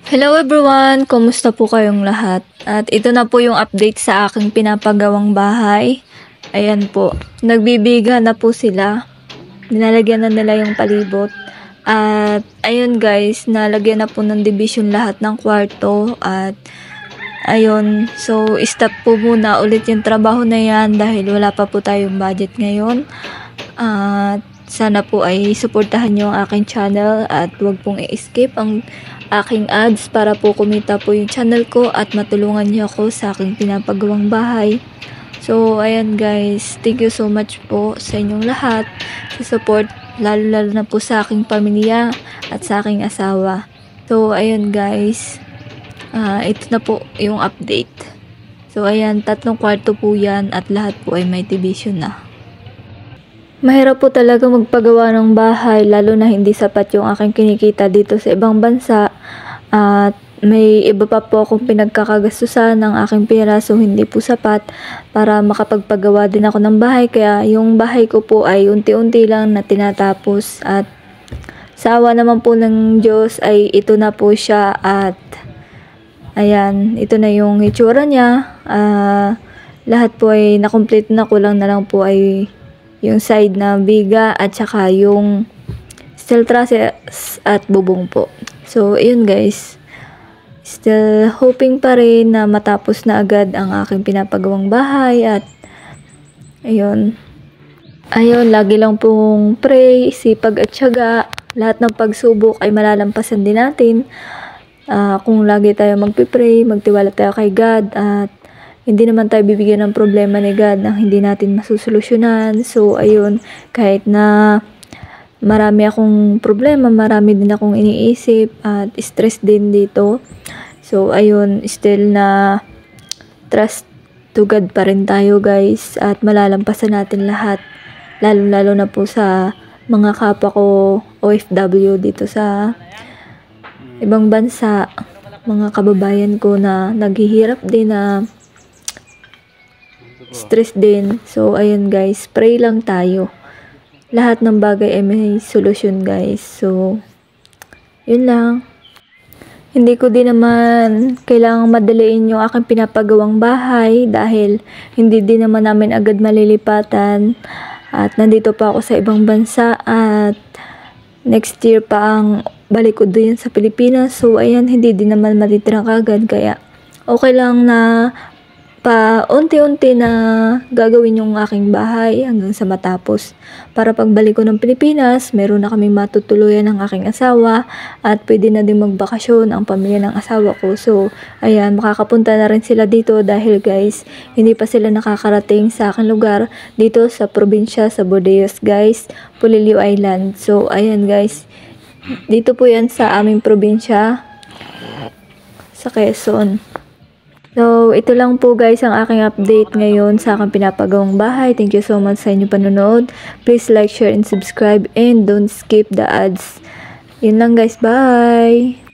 Hello everyone! Kumusta po kayong lahat? At ito na po yung update sa aking pinapagawang bahay. Ayan po, nagbibiga na po sila. Nilalagyan na nila yung palibot. At ayun guys, nalagyan na po ng division lahat ng kwarto. At ayun, so stop po muna ulit yung trabaho na yan dahil wala pa po tayong budget ngayon. At sana po ay suportahan nyo ang aking channel at huwag pong i-skip ang aking ads para po kumita po yung channel ko at matulungan niyo ako sa aking pinapagawang bahay. So, ayan guys, thank you so much po sa inyong lahat sa support, lalo na po sa aking pamilya at sa aking asawa. So, ayan guys, ito na po yung update. So, ayan, 3 kwarto po yan at lahat po ay may division na. Mahirap po talaga magpagawa ng bahay lalo na hindi sapat yung aking kinikita dito sa ibang bansa at may iba pa po akong pinagkakagastusan ng aking pera, so hindi po sapat para makapagpagawa din ako ng bahay, kaya yung bahay ko po ay unti-unti lang na tinatapos at sa awa naman po ng Diyos ay ito na po siya at ayan, ito na yung itsura niya. Lahat po ay nakomplete na, kulang na lang po ay yung side na biga at saka yung steel trusses at bubong po. So, ayun guys. Still hoping pa rin na matapos na agad ang aking pinapagawang bahay at ayun. Ayun, lagi lang pong pray, sipag at syaga. Lahat ng pagsubok ay malalampasan din natin. Kung lagi tayo magpipray, magtiwala tayo kay God at hindi naman tayo bibigyan ng problema ni God na hindi natin masusolusyonan. So, ayun, kahit na marami akong problema, marami din akong iniisip at stress din dito. So, ayun, still na trust to God pa rin tayo guys at malalampasan natin lahat. Lalo na po sa mga kapwa ko OFW dito sa ibang bansa, mga kababayan ko na naghihirap din na stress din. So, ayun guys, pray lang tayo. Lahat ng bagay ay may solusyon guys. So, yun lang. Hindi ko din naman kailangang madaliin yung aking pinapagawang bahay dahil hindi din naman namin agad malilipatan. At nandito pa ako sa ibang bansa at next year pa ang balik ko din sa Pilipinas. So, ayan, hindi din naman matitirang kagad. Kaya, okay lang na pa unti-unti na gagawin yung aking bahay hanggang sa matapos. Para pagbalik ko ng Pilipinas, meron na kaming matutuluyan ng aking asawa at pwede na din magbakasyon ang pamilya ng asawa ko. So, ayan, makakapunta na rin sila dito dahil guys, hindi pa sila nakakarating sa aking lugar dito sa probinsya, sa Bordeaux guys, Polillo Island. So, ayan guys, dito po yan sa aming probinsya sa Quezon. So, ito lang po guys ang aking update ngayon sa aking pinapagawang bahay. Thank you so much sa inyong panonood. Please like, share, and subscribe and don't skip the ads. Yun lang guys. Bye!